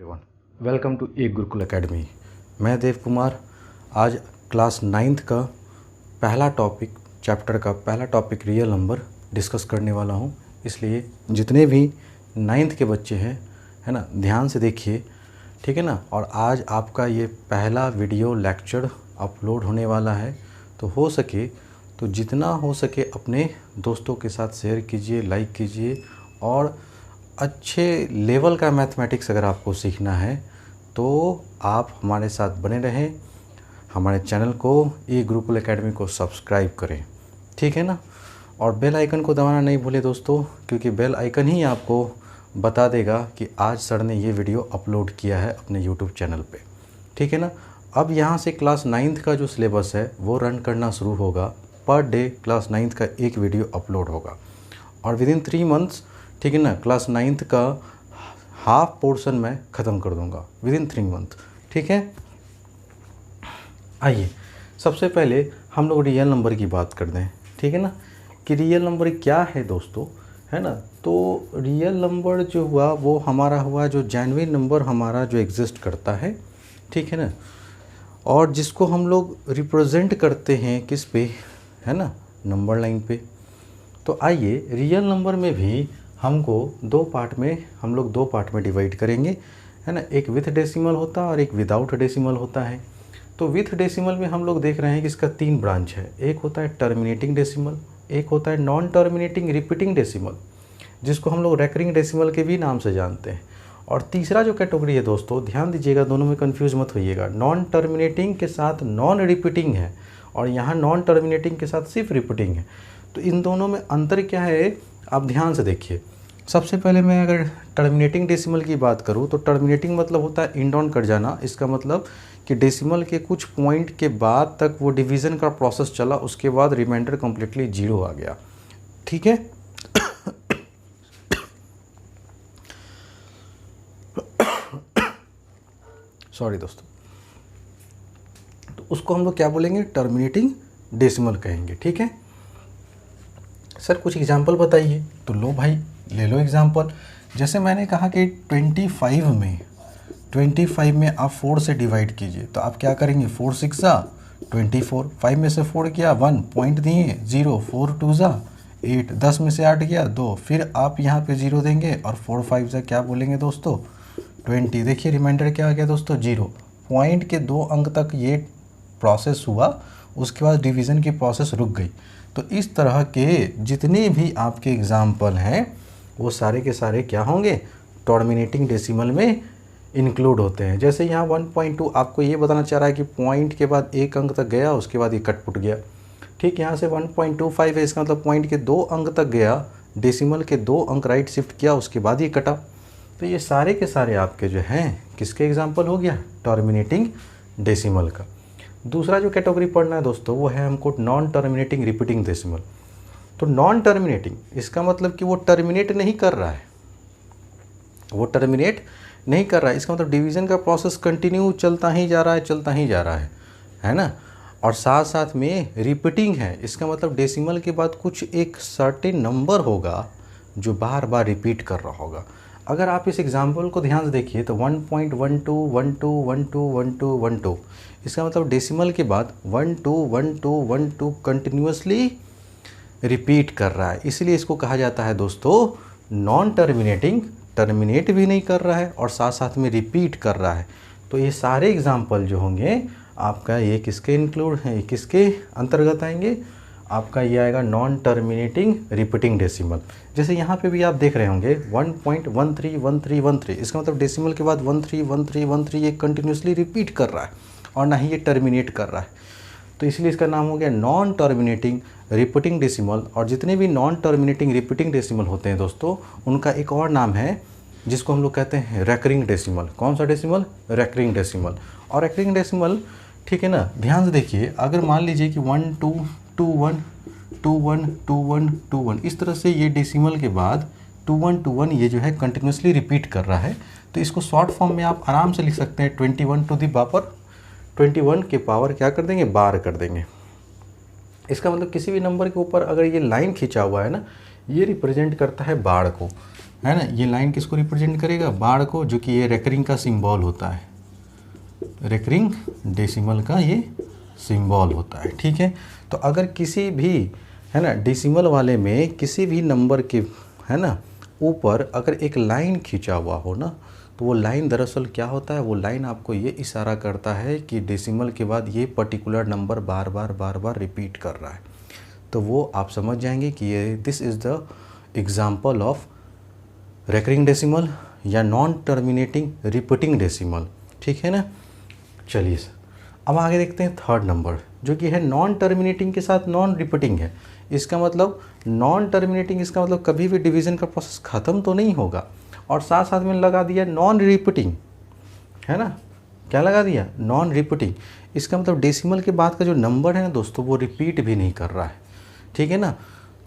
Everyone, welcome to a Gurukul Academy. मैं देव कुमार आज class 9th का पहला टॉपिक चैप्टर का पहला टॉपिक रियल नंबर डिस्कस करने वाला हूं। इसलिए जितने भी 9th के बच्चे हैं है ना, ध्यान से देखिए, ठीक है ना। और आज आपका ये पहला वीडियो लेक्चर अपलोड होने वाला है, तो हो सके तो जितना हो सके अपने दोस्तों के साथ शेयर कीजिए, लाइक कीजिए। और अच्छे लेवल का मैथमेटिक्स अगर आपको सीखना है तो आप हमारे साथ बने रहें, हमारे चैनल को ए गुरुकुल एकेडमी को सब्सक्राइब करें, ठीक है ना। और बेल आइकन को दबाना नहीं भूलें दोस्तों, क्योंकि बेल आइकन ही आपको बता देगा कि आज सर ने ये वीडियो अपलोड किया है अपने यूट्यूब चैनल पे, ठीक है ना। अब यहाँ से क्लास 9th का जो सिलेबस है वो रन करना शुरू होगा। पर डे क्लास 9th का एक वीडियो अपलोड होगा और विदिन 3 मंथ्स, ठीक है ना, क्लास 9th का हाफ पोर्शन मैं ख़त्म कर दूंगा विदिन 3 मंथ, ठीक है। आइए सबसे पहले हम लोग रियल नंबर की बात कर दें, ठीक है ना, कि रियल नंबर क्या है दोस्तों, है ना। तो रियल नंबर जो हुआ वो हमारा हुआ जो जेन्युइन नंबर हमारा जो एग्जिस्ट करता है, ठीक है ना, और जिसको हम लोग रिप्रेजेंट करते हैं किस पे, है ना, नंबर लाइन पे। तो आइए रियल नंबर में भी हमको हम लोग दो पार्ट में डिवाइड करेंगे, है ना। एक विथ डेसिमल होता है और एक विदाउट डेसिमल होता है। तो विथ डेसिमल में हम लोग देख रहे हैं कि इसका 3 ब्रांच है। एक होता है टर्मिनेटिंग डेसिमल, एक होता है नॉन टर्मिनेटिंग रिपीटिंग डेसिमल, जिसको हम लोग रेकरिंग डेसिमल के भी नाम से जानते हैं। और तीसरा जो कैटेगरी है दोस्तों, ध्यान दीजिएगा, दोनों में कंफ्यूज मत होइएगा। नॉन टर्मिनेटिंग के साथ नॉन रिपीटिंग है और यहाँ नॉन टर्मिनेटिंग के साथ सिर्फ रिपीटिंग है। तो इन दोनों में अंतर क्या है आप ध्यान से देखिए। सबसे पहले मैं अगर टर्मिनेटिंग डेसिमल की बात करूं तो टर्मिनेटिंग मतलब होता है इंड ऑन कट जाना। इसका मतलब कि डेसिमल के कुछ पॉइंट के बाद तक वो डिवीज़न का प्रोसेस चला, उसके बाद रिमाइंडर कम्प्लीटली 0 आ गया, ठीक है। सॉरी दोस्तों, तो उसको हम लोग क्या बोलेंगे, टर्मिनेटिंग डेसिमल कहेंगे, ठीक है। सर कुछ एग्जाम्पल बताइए, तो लो भाई ले लो एग्जाम्पल। जैसे मैंने कहा कि 25 में आप 4 से डिवाइड कीजिए, तो आप क्या करेंगे, 4 6 ज़ा 24, 5 में से 4 किया 1 पॉइंट दिए 0, 4 2 ज़ा 8, 10 में से 8 गया 2, फिर आप यहाँ पे 0 देंगे और 4 5 ज़ा क्या बोलेंगे दोस्तों 20। देखिए रिमाइंडर क्या आ गया दोस्तों 0। पॉइंट के 2 अंक तक ये प्रोसेस हुआ, उसके बाद डिवीज़न की प्रोसेस रुक गई। तो इस तरह के जितने भी आपके एग्जाम्पल हैं वो सारे के सारे क्या होंगे, टर्मिनेटिंग डेसिमल में इंक्लूड होते हैं। जैसे यहाँ 1.2 आपको ये बताना चाह रहा है कि पॉइंट के बाद 1 अंक तक गया, उसके बाद ये कट पुट गया, ठीक। यहाँ से 1.25 है, इसका मतलब पॉइंट के 2 अंक तक गया, डेसिमल के 2 अंक राइट शिफ्ट किया, उसके बाद ये कटा। तो ये सारे के सारे आपके जो हैं किसके एग्जाम्पल हो गया, टर्मिनेटिंग डेसिमल का। दूसरा जो कैटेगरी पढ़ना है दोस्तों वो है हमको नॉन टर्मिनेटिंग रिपीटिंग डेसिमल। तो नॉन टर्मिनेटिंग इसका मतलब कि वो टर्मिनेट नहीं कर रहा है, वो टर्मिनेट नहीं कर रहा है। इसका मतलब डिवीज़न का प्रोसेस कंटिन्यू चलता ही जा रहा है ना। और साथ साथ में रिपीटिंग है, इसका मतलब डेसिमल के बाद कुछ एक सर्टेन नंबर होगा जो बार बार रिपीट कर रहा होगा। अगर आप इस एग्जाम्पल को ध्यान से देखिए तो 1.1212121212, इसका मतलब डेसिमल के बाद 121212 कंटिन्यूसली रिपीट कर रहा है, इसलिए इसको कहा जाता है दोस्तों नॉन टर्मिनेटिंग। टर्मिनेट भी नहीं कर रहा है और साथ साथ में रिपीट कर रहा है। तो ये सारे एग्जाम्पल जो होंगे आपका ये किसके इंक्लूड हैं, किसके अंतर्गत आएंगे, आपका ये आएगा नॉन टर्मिनेटिंग रिपीटिंग डेसिमल। जैसे यहाँ पे भी आप देख रहे होंगे 1.131313, इसका मतलब डेसिमल के बाद 131313 ये कंटिन्यूसली रिपीट कर रहा है और ना ही ये टर्मिनेट कर रहा है। तो इसलिए इसका नाम हो गया नॉन टर्मिनेटिंग रिपीटिंग डेसिमल। और जितने भी नॉन टर्मिनेटिंग रिपीटिंग डेसिमल होते हैं दोस्तों, उनका एक और नाम है जिसको हम लोग कहते हैं रेकरिंग डेसिमल। कौन सा डेसिमल, रेकरिंग डेसिमल। और रेकरिंग डेसिमल, ठीक है ना, ध्यान से देखिए, अगर मान लीजिए कि 1 2 2 1 2 1 2 1 2 1, इस तरह से ये डेसिमल के बाद 2 1 2 1 ये जो है कंटिन्यूसली रिपीट कर रहा है, तो इसको शॉर्ट फॉर्म में आप आराम से लिख सकते हैं 21 टू द पावर 21 के पावर क्या कर देंगे, बार कर देंगे। इसका मतलब किसी भी नंबर के ऊपर अगर ये लाइन खींचा हुआ है ना, ये रिप्रेजेंट करता है बार को। है ना। ये लाइन किसको रिप्रेजेंट करेगा, बार को, जो कि ये रेकरिंग का सिंबल होता है, रेकरिंग डेसिमल का ये सिंबल होता है, ठीक है। तो अगर किसी भी, है ना, डेसिमल वाले में किसी भी नंबर के, है ना, ऊपर अगर एक लाइन खींचा हुआ हो ना, तो वो लाइन दरअसल क्या होता है, वो लाइन आपको ये इशारा करता है कि डेसिमल के बाद ये पर्टिकुलर नंबर बार बार रिपीट कर रहा है। तो वो आप समझ जाएंगे कि ये this is the example of recurring decimal या नॉन टर्मिनेटिंग रिपीटिंग डेसिमल, ठीक है ना। चलिए सर, अब आगे देखते हैं थर्ड नंबर, जो कि है नॉन टर्मिनेटिंग के साथ नॉन रिपीटिंग है। इसका मतलब नॉन टर्मिनेटिंग, इसका मतलब कभी भी डिवीज़न का प्रोसेस ख़त्म तो नहीं होगा, और साथ साथ में लगा दिया नॉन रिपीटिंग, है ना, क्या लगा दिया, नॉन रिपीटिंग। इसका मतलब डेसिमल के बाद का जो नंबर है ना दोस्तों, वो रिपीट भी नहीं कर रहा है, ठीक है ना।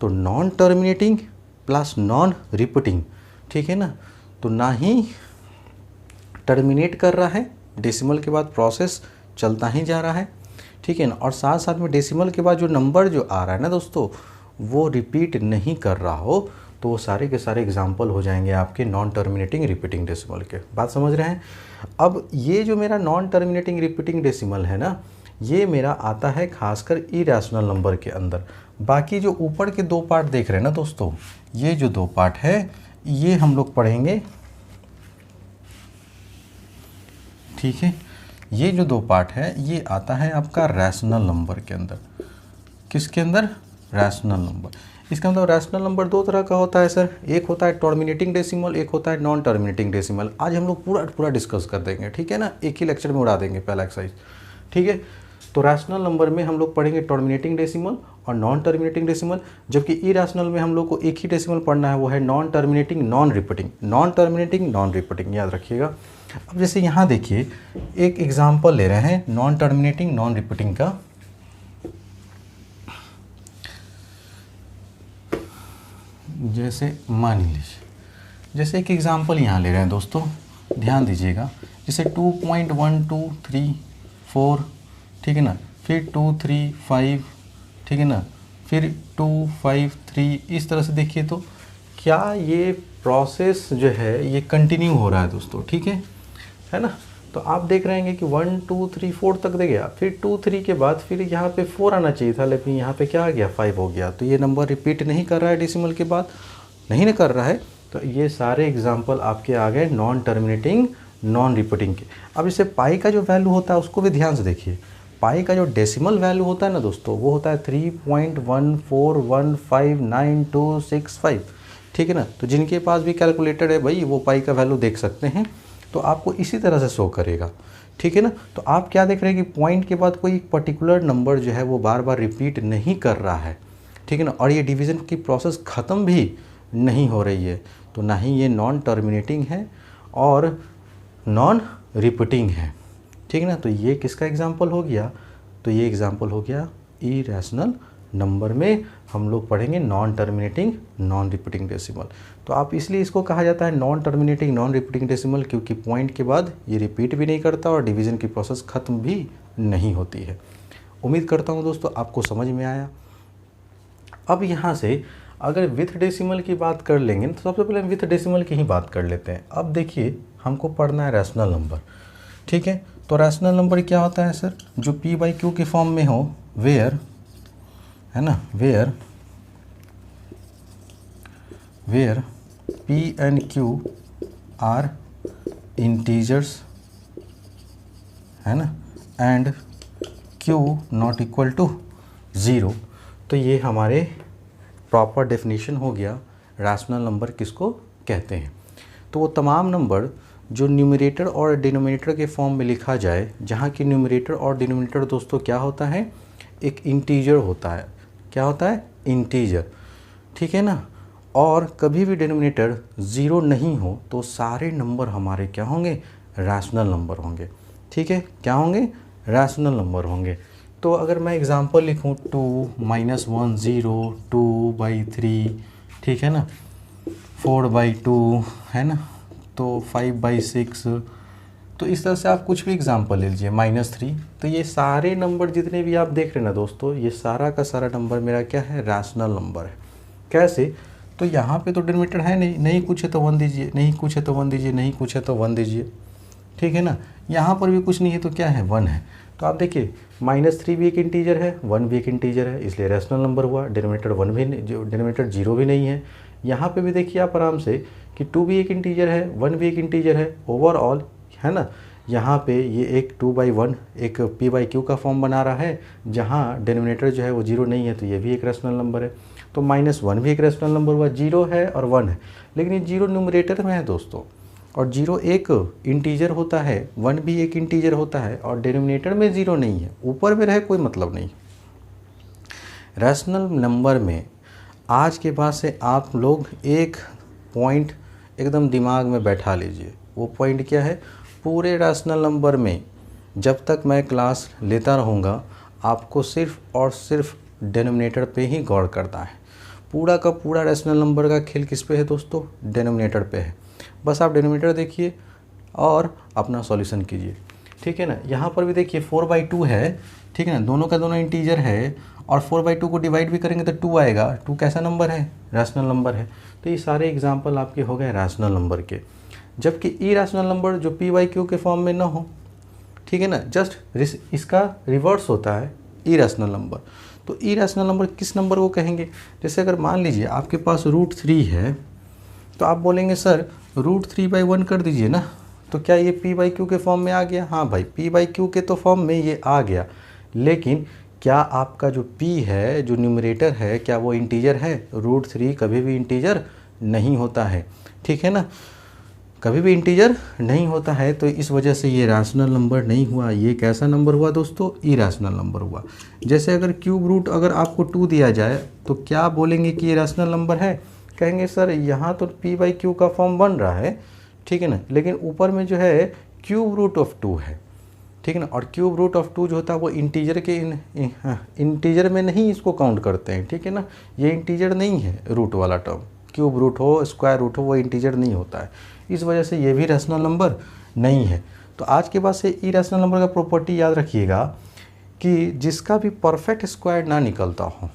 तो non terminating plus non repeating, ठीक है ना, तो ना ही टर्मिनेट कर रहा है, डेसिमल के बाद प्रोसेस चलता ही जा रहा है, ठीक है ना, और साथ साथ में डेसिमल के बाद जो नंबर जो आ रहा है ना दोस्तों, वो रिपीट नहीं कर रहा हो, तो वो सारे के सारे एग्जाम्पल हो जाएंगे आपके नॉन टर्मिनेटिंग रिपीटिंग डेसिमल के। बात समझ रहे हैं। अब ये जो मेरा नॉन टर्मिनेटिंग रिपीटिंग डेसिमल है ना, ये मेरा आता है खासकर इरेशनल नंबर के अंदर। बाकी जो ऊपर के दो पार्ट देख रहे हैं ना दोस्तों, ये जो दो पार्ट है, ये हम लोग पढ़ेंगे, ठीक है। ये जो दो पार्ट है, ये आता है आपका रैशनल नंबर के अंदर। किसके अंदर, रैशनल नंबर। इसका मतलब रैशनल नंबर दो तरह का होता है सर, एक होता है टर्मिनेटिंग डेसिमल, एक होता है नॉन टर्मिनेटिंग डेसिमल। आज हम लोग पूरा डिस्कस कर देंगे, ठीक है ना, एक ही लेक्चर में उड़ा देंगे पहला एक्सरसाइज, ठीक है। तो रैशनल नंबर में हम लोग पढ़ेंगे टर्मिनेटिंग डेसिमल और नॉन टर्मिनेटिंग डेसिमल, जबकि इरेशनल में हम लोग को एक ही डेसिमल पढ़ना है, वो है non terminating non repeating, non terminating non repeating, याद रखिएगा। अब जैसे यहाँ देखिए, एक एग्जाम्पल ले रहे हैं नॉन टर्मिनेटिंग नॉन रिपीटिंग का। जैसे मान लीजिए, जैसे एक एग्जाम्पल यहाँ ले रहे हैं दोस्तों, ध्यान दीजिएगा, जैसे 2.1234, ठीक है ना, फिर 235, ठीक है ना, फिर 253, इस तरह से देखिए तो क्या ये प्रोसेस जो है ये कंटिन्यू हो रहा है दोस्तों, ठीक है ना। तो आप देख रहे हैं कि 1 2 3 4 तक दे गया, फिर 2 3 के बाद फिर यहाँ पे 4 आना चाहिए था, लेकिन यहाँ पे क्या आ गया, 5 हो गया। तो ये नंबर रिपीट नहीं कर रहा है डेसिमल के बाद, नहीं ना कर रहा है। तो ये सारे एग्जाम्पल आपके आ गए नॉन टर्मिनेटिंग नॉन रिपीटिंग के। अब इसे पाई का जो वैल्यू होता है उसको भी ध्यान से देखिए। पाई का जो डेसिमल वैल्यू होता है ना दोस्तों, वो होता है 3.14159265, ठीक है ना। तो जिनके पास भी कैलकुलेटर है भाई, वो पाई का वैल्यू देख सकते हैं, तो आपको इसी तरह से शो करेगा, ठीक है ना। तो आप क्या देख रहे हैं कि पॉइंट के बाद कोई पर्टिकुलर नंबर जो है वो बार बार रिपीट नहीं कर रहा है, ठीक है ना, और ये डिवीज़न की प्रोसेस ख़त्म भी नहीं हो रही है। तो ना ही ये नॉन टर्मिनेटिंग है और नॉन रिपीटिंग है, ठीक है ना। तो ये किसका एग्जाम्पल हो गया, तो ये एग्जाम्पल हो गया इरेशनल नंबर में हम लोग पढ़ेंगे non terminating non repeating decimal. तो आप इसलिए इसको कहा जाता है non terminating non repeating decimal, क्योंकि पॉइंट के बाद ये रिपीट भी नहीं करता और डिवीज़न की प्रोसेस ख़त्म भी नहीं होती है। उम्मीद करता हूँ दोस्तों आपको समझ में आया। अब यहाँ से अगर विथ डेसिमल की बात कर लेंगे तो सबसे पहले हम विथ डेसिमल की ही बात कर लेते हैं। अब देखिए, हमको पढ़ना है रैशनल नंबर, ठीक है। तो रैशनल नंबर क्या होता है सर, जो P/Q के फॉर्म में हो, वेयर, है ना, where P and Q are integers, है ना, and Q not equal to 0। तो ये हमारे प्रॉपर डेफिनेशन हो गया रैशनल नंबर किसको कहते हैं। तो वो तमाम नंबर जो न्यूमरेटर और डिनोमिनेटर के फॉर्म में लिखा जाए, जहाँ की न्यूमरेटर और डिनोमिनेटर दोस्तों क्या होता है, एक इंटीजर होता है। क्या होता है, इंटीजर, ठीक है ना। और कभी भी डिनोमिनेटर 0 नहीं हो तो सारे नंबर हमारे क्या होंगे, रैशनल नंबर होंगे, ठीक है। क्या होंगे, रैशनल नंबर होंगे। तो अगर मैं एग्जांपल लिखूं 2 -1 0 2/3, ठीक है ना, 4/2, है ना, तो 5/6, तो इस तरह से आप कुछ भी एग्जांपल ले लीजिए, -3। तो ये सारे नंबर जितने भी आप देख रहे हैं ना दोस्तों, ये सारा का सारा नंबर मेरा क्या है, रैशनल नंबर है। कैसे, तो यहाँ पे तो डिनोमिनेटर है नहीं, नहीं कुछ है तो 1 दीजिए, नहीं कुछ है तो 1 दीजिए, नहीं कुछ है तो 1 दीजिए, ठीक है ना। यहाँ पर भी कुछ नहीं है तो क्या है, 1 है। तो आप देखिए -3 भी एक इंटीजर है, 1 भी एक इंटीजर है, इसलिए रैशनल नंबर हुआ। डिनोमिनेटर 1 भी नहीं, जो डिनोमिनेटर 0 भी नहीं है। यहाँ पे भी देखिए आप आराम से कि 2 भी एक इंटीजर है, 1 भी एक इंटीजर है, ओवरऑल है ना। यहाँ पे ये एक 2/1 एक p/q का फॉर्म बना रहा है, जहाँ डिनोमिनेटर जो है वो 0 नहीं है, तो ये भी एक रैशनल नंबर है। तो -1 भी एक रैशनल नंबर हुआ, 0 है और 1 है, लेकिन ये 0 न्यूमरेटर में है दोस्तों, और 0 एक इंटीजर होता है, 1 भी एक इंटीजर होता है, और डिनोमिनेटर में 0 नहीं है, ऊपर में रहे कोई मतलब नहीं। रैशनल नंबर में आज के बाद से आप लोग एक पॉइंट एकदम दिमाग में बैठा लीजिए। वो पॉइंट क्या है, पूरे रैशनल नंबर में जब तक मैं क्लास लेता रहूँगा, आपको सिर्फ और सिर्फ डिनोमिनेटर पे ही गौर करना है। पूरा का पूरा रैशनल नंबर का खेल किस पे है दोस्तों, डिनोमिनेटर पे है। बस आप डिनोमिनेटर देखिए और अपना सॉल्यूशन कीजिए, ठीक है ना। यहाँ पर भी देखिए 4/2 है, ठीक है ना, दोनों का दोनों इंटीजर है, और 4/2 को डिवाइड भी करेंगे तो 2 आएगा। 2 कैसा नंबर है, रैशनल नंबर है। तो ये सारे एग्जाम्पल आपके हो गए रैशनल नंबर के। जबकि इरैशनल नंबर जो p/q के फॉर्म में ना हो, ठीक है ना, जस्ट इसका रिवर्स होता है इरैशनल नंबर। तो इरैशनल नंबर किस नंबर को कहेंगे, जैसे अगर मान लीजिए आपके पास √3 है, तो आप बोलेंगे सर √3/1 कर दीजिए ना, तो क्या ये p/q के फॉर्म में आ गया। हाँ भाई, p/q के तो फॉर्म में ये आ गया, लेकिन क्या आपका जो p है, जो न्यूमरेटर है, क्या वो इंटीजर है। √3 कभी भी इंटीजर नहीं होता है, ठीक है ना, कभी भी इंटीजर नहीं होता है। तो इस वजह से ये रैशनल नंबर नहीं हुआ। ये कैसा नंबर हुआ दोस्तों, इरैशनल नंबर हुआ। जैसे अगर क्यूब रूट अगर आपको 2 दिया जाए, तो क्या बोलेंगे कि ये रैशनल नंबर है। कहेंगे सर यहाँ तो p/q का फॉर्म बन रहा है, ठीक है ना, लेकिन ऊपर में जो है क्यूब रूट ऑफ 2 है, ठीक है ना, और क्यूब रूट ऑफ 2 जो होता है वो इंटीजर के इंटीजर में नहीं इसको काउंट करते हैं, ठीक है ना। ये इंटीजर नहीं है रूट वाला टर्म, क्यूब रूट हो स्क्वायर रूट हो वो इंटीजर नहीं होता है, इस वजह से ये भी रैशनल नंबर नहीं है। तो आज के बाद से इरैशनल नंबर का प्रॉपर्टी याद रखिएगा कि जिसका भी परफेक्ट स्क्वायर ना निकलता हो,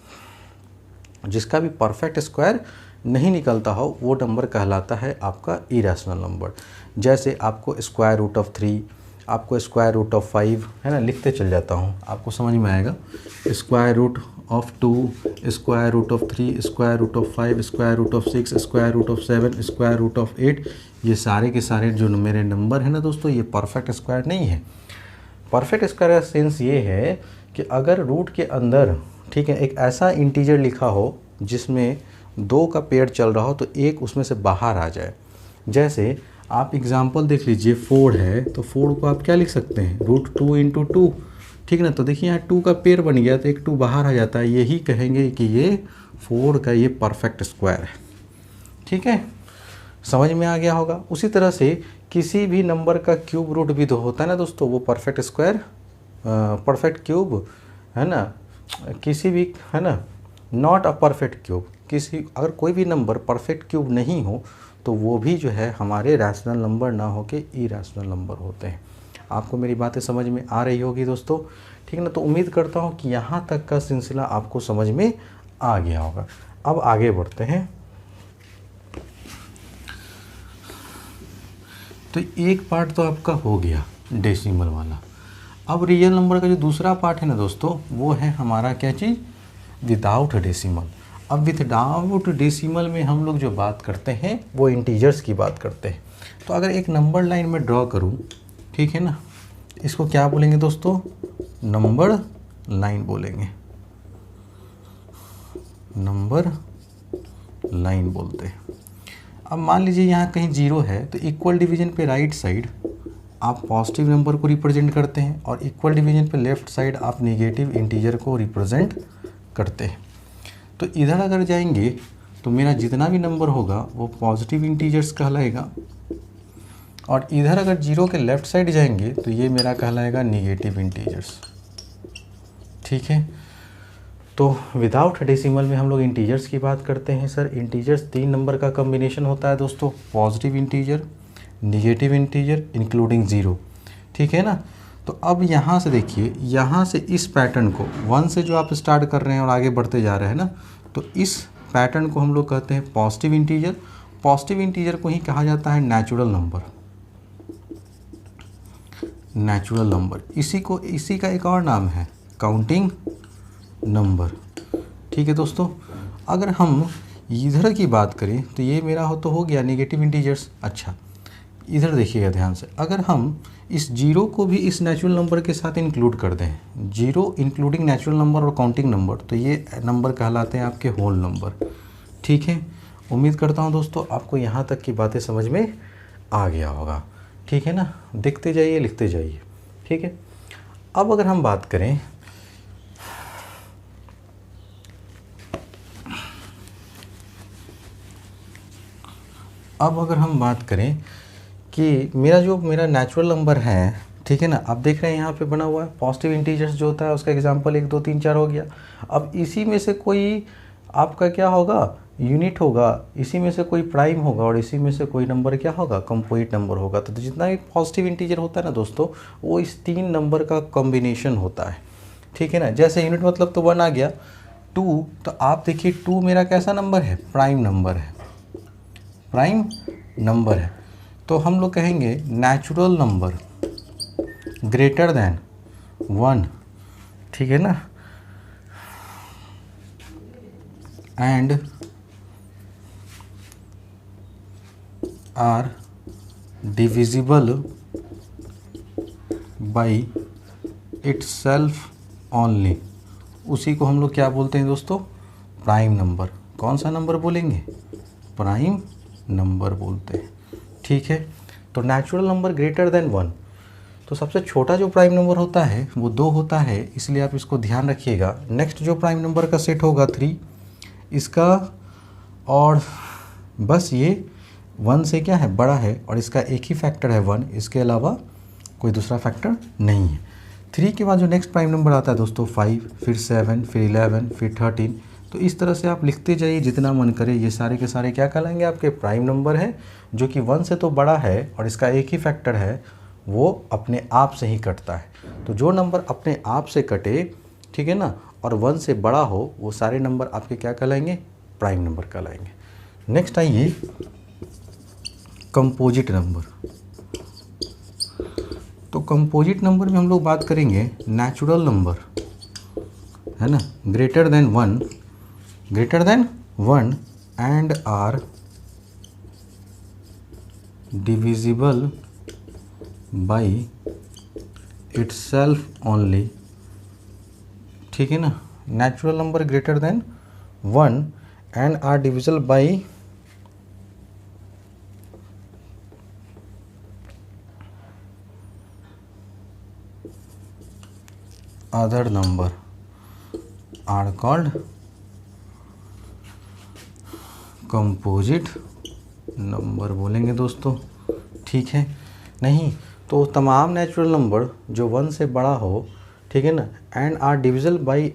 जिसका भी परफेक्ट स्क्वायर नहीं निकलता हो, वो नंबर कहलाता है आपका इरैशनल नंबर। जैसे आपको स्क्वायर रूट ऑफ 3, आपको स्क्वायर रूट ऑफ 5, है ना, लिखते चल जाता हूँ आपको समझ में आएगा। Square root of 2, square root of 3, square root of 5, square root of 6, square root of 7, square root of 8, ये सारे के सारे जो मेरे नंबर हैं ना दोस्तों, ये परफेक्ट स्क्वायर नहीं है। परफेक्ट स्क्वायर का सेंस ये है कि अगर रूट के अंदर, ठीक है, एक ऐसा इंटीजर लिखा हो जिसमें 2 का पेयर चल रहा हो, तो एक उसमें से बाहर आ जाए। जैसे आप एग्जाम्पल देख लीजिए, 4 है, तो 4 को आप क्या लिख सकते हैं, √2 × 2, ठीक है ना। तो देखिए यहाँ 2 का पेयर बन गया, तो एक 2 बाहर आ जाता है, यही कहेंगे कि ये 4 का ये परफेक्ट स्क्वायर है, ठीक है, समझ में आ गया होगा। उसी तरह से किसी भी नंबर का क्यूब रूट भी तो होता है ना दोस्तों, वो परफेक्ट स्क्वायर, परफेक्ट क्यूब, है ना, किसी भी, है ना, नॉट अ परफेक्ट क्यूब, किसी अगर कोई भी नंबर परफेक्ट क्यूब नहीं हो, तो वो भी जो है हमारे रैशनल नंबर ना हो के इरैशनल नंबर होते हैं। आपको मेरी बातें समझ में आ रही होगी दोस्तों, ठीक है ना। तो उम्मीद करता हूँ कि यहाँ तक का सिलसिला आपको समझ में आ गया होगा। अब आगे बढ़ते हैं। तो एक पार्ट तो आपका हो गया डेसिमल वाला। अब रियल नंबर का जो दूसरा पार्ट है ना दोस्तों, वो है हमारा क्या चीज़, विदाउट डेसिमल। अब विदाउट डेसिमल में हम लोग जो बात करते हैं वो इंटीजर्स की बात करते हैं। तो अगर एक नंबर लाइन में ड्रॉ करूं, ठीक है ना, इसको क्या बोलेंगे दोस्तों, नंबर लाइन बोलेंगे, नंबर लाइन बोलते हैं। अब मान लीजिए यहाँ कहीं 0 है, तो इक्वल डिवीजन पे राइट साइड आप पॉजिटिव नंबर को रिप्रेजेंट करते हैं, और इक्वल डिवीजन पे लेफ़्ट साइड आप नेगेटिव इंटीजर को रिप्रेजेंट करते हैं। तो इधर अगर जाएंगे तो मेरा जितना भी नंबर होगा वो पॉजिटिव इंटीजर्स कहलाएगा, और इधर अगर 0 के लेफ़्ट साइड जाएंगे तो ये मेरा कहलाएगा नेगेटिव इंटीजर्स, ठीक है। तो विदाउट डेसिमल में हम लोग इंटीजर्स की बात करते हैं। सर इंटीजर्स 3 नंबर का कॉम्बिनेशन होता है दोस्तों, positive integer, negative integer including 0, ठीक है ना। तो अब यहाँ से देखिए, यहाँ से इस पैटर्न को 1 से जो आप स्टार्ट कर रहे हैं और आगे बढ़ते जा रहे हैं ना, तो इस पैटर्न को हम लोग कहते हैं पॉजिटिव इंटीजर। पॉजिटिव इंटीजर को ही कहा जाता है नेचुरल नंबर। नेचुरल नंबर इसी का एक और नाम है काउंटिंग नंबर। ठीक है दोस्तों, अगर हम इधर की बात करें तो ये मेरा हो गया नेगेटिव इंटीजर्स। अच्छा, इधर देखिएगा ध्यान से, अगर हम इस जीरो को भी इस नेचुरल नंबर के साथ इंक्लूड कर दें, जीरो इंक्लूडिंग नेचुरल नंबर और काउंटिंग नंबर, तो ये नंबर कहलाते हैं आपके होल नंबर। ठीक है, उम्मीद करता हूँ दोस्तों आपको यहाँ तक की बातें समझ में आ गया होगा। ठीक है ना, देखते जाइए, लिखते जाइए। ठीक है, अब अगर हम बात करें कि मेरा नेचुरल नंबर है, ठीक है ना, आप देख रहे हैं यहाँ पे बना हुआ है पॉजिटिव इंटीजर्स जो होता है उसका एग्जांपल 1 2 3 4 हो गया। अब इसी में से कोई आपका क्या होगा, यूनिट होगा, इसी में से कोई प्राइम होगा और इसी में से कोई नंबर क्या होगा, कंपोजिट नंबर होगा। तो जितना भी पॉजिटिव इंटीजर होता है ना दोस्तों, वो इस 3 नंबर का कॉम्बिनेशन होता है। ठीक है ना, जैसे यूनिट मतलब तो 1 आ गया, 2, तो आप देखिए 2 मेरा कैसा नंबर है, प्राइम नंबर है, प्राइम नंबर है। तो हम लोग कहेंगे नेचुरल नंबर ग्रेटर देन 1, ठीक है ना, and are divisible by itself only, उसी को हम लोग क्या बोलते हैं दोस्तों, प्राइम नंबर। कौन सा नंबर बोलेंगे, प्राइम नंबर बोलते हैं। ठीक है, तो नेचुरल नंबर ग्रेटर देन 1, तो सबसे छोटा जो प्राइम नंबर होता है वो 2 होता है, इसलिए आप इसको ध्यान रखिएगा। नेक्स्ट जो प्राइम नंबर का सेट होगा 3 इसका, और बस ये 1 से क्या है, बड़ा है, और इसका एक ही फैक्टर है 1, इसके अलावा कोई दूसरा फैक्टर नहीं है। 3 के बाद जो नेक्स्ट प्राइम नंबर आता है दोस्तों 5, फिर 7, फिर 11, फिर 13। तो इस तरह से आप लिखते जाइए जितना मन करे। ये सारे के सारे क्या कहलाएंगे, आपके प्राइम नंबर है, जो कि 1 से तो बड़ा है और इसका एक ही फैक्टर है, वो अपने आप से ही कटता है। तो जो नंबर अपने आप से कटे, ठीक है ना, और 1 से बड़ा हो, वो सारे नंबर आपके क्या कहलाएंगे, प्राइम नंबर कहलाएंगे। नेक्स्ट आइए कंपोजिट नंबर। तो कंपोजिट नंबर में हम लोग बात करेंगे नेचुरल नंबर, है ना, greater than 1 and are divisible by itself only. ठीक है ना, natural number greater than 1 and are divisible by other number are called composite number बोलेंगे दोस्तों। ठीक है, नहीं तो तमाम नेचुरल नंबर जो 1 से बड़ा हो, ठीक है ना, and are divisible by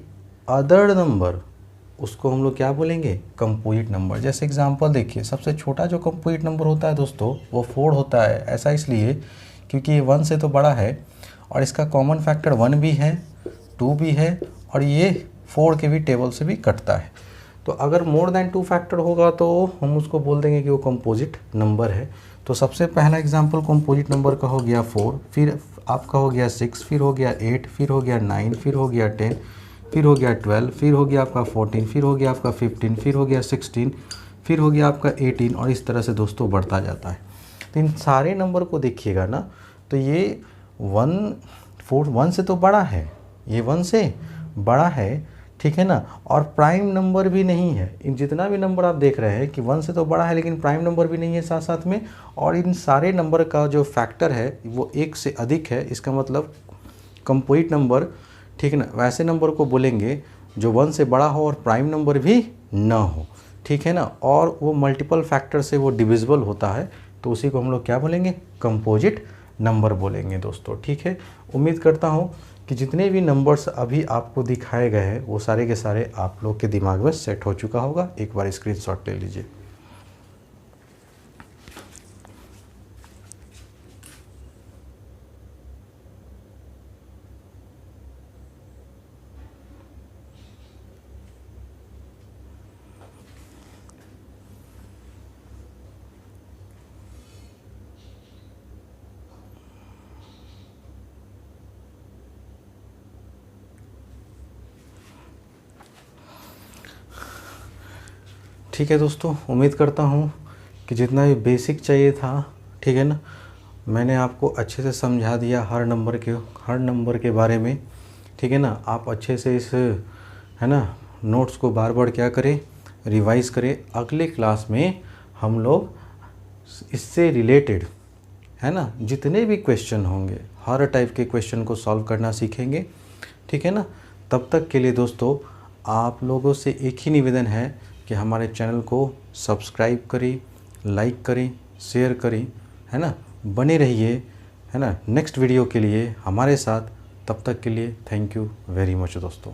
other number, उसको हम लोग क्या बोलेंगे, कंपोजिट नंबर। जैसे एग्जांपल देखिए, सबसे छोटा जो कंपोजिट नंबर होता है दोस्तों वो 4 होता है। ऐसा इसलिए क्योंकि ये 1 से तो बड़ा है और इसका कॉमन फैक्टर 1 भी है, 2 भी है, और ये 4 के भी टेबल से भी कटता है। तो अगर मोर देन 2 फैक्टर होगा तो हम उसको बोल देंगे कि वो कंपोजिट नंबर है। तो सबसे पहला एग्जांपल कंपोजिट नंबर का हो गया 4, फिर आपका हो गया 6, फिर हो गया 8, फिर हो गया 9, फिर हो गया 10, फिर हो गया 12, फिर हो गया आपका 14, फिर हो गया आपका 15, फिर हो गया 16, फिर हो गया आपका 18, और इस तरह से दोस्तों बढ़ता जाता है। तो इन सारे नंबर को देखिएगा ना, तो ये 1 से तो बड़ा है, ये 1 से बड़ा है, ठीक है ना, और प्राइम नंबर भी नहीं है। इन जितना भी नंबर आप देख रहे हैं कि 1 से तो बड़ा है लेकिन प्राइम नंबर भी नहीं है साथ साथ में, और इन सारे नंबर का जो फैक्टर है वो 1 से अधिक है। इसका मतलब कंपोजिट नंबर, ठीक है ना, वैसे नंबर को बोलेंगे जो 1 से बड़ा हो और प्राइम नंबर भी ना हो, ठीक है ना, और वो मल्टीपल फैक्टर से वो डिविजिबल होता है, तो उसी को हम लोग क्या बोलेंगे, कंपोजिट नंबर बोलेंगे दोस्तों। ठीक है, उम्मीद करता हूँ कि जितने भी नंबर्स अभी आपको दिखाए गए हैं वो सारे के सारे आप लोग के दिमाग में सेट हो चुका होगा। एक बार स्क्रीनशॉट ले लीजिए। ठीक है दोस्तों, उम्मीद करता हूँ कि जितना भी बेसिक चाहिए था, ठीक है ना, मैंने आपको अच्छे से समझा दिया हर नंबर के बारे में, ठीक है ना। आप अच्छे से इस, है ना, नोट्स को बार बार क्या करें, रिवाइज़ करें। अगले क्लास में हम लोग इससे रिलेटेड, है ना, जितने भी क्वेश्चन होंगे हर टाइप के क्वेश्चन को सॉल्व करना सीखेंगे, ठीक है ना। तब तक के लिए दोस्तों आप लोगों से एक ही निवेदन है कि हमारे चैनल को सब्सक्राइब करें, लाइक करें, शेयर करें, है ना, बने रहिए, है ना, नेक्स्ट वीडियो के लिए हमारे साथ। तब तक के लिए थैंक यू वेरी मच दोस्तों।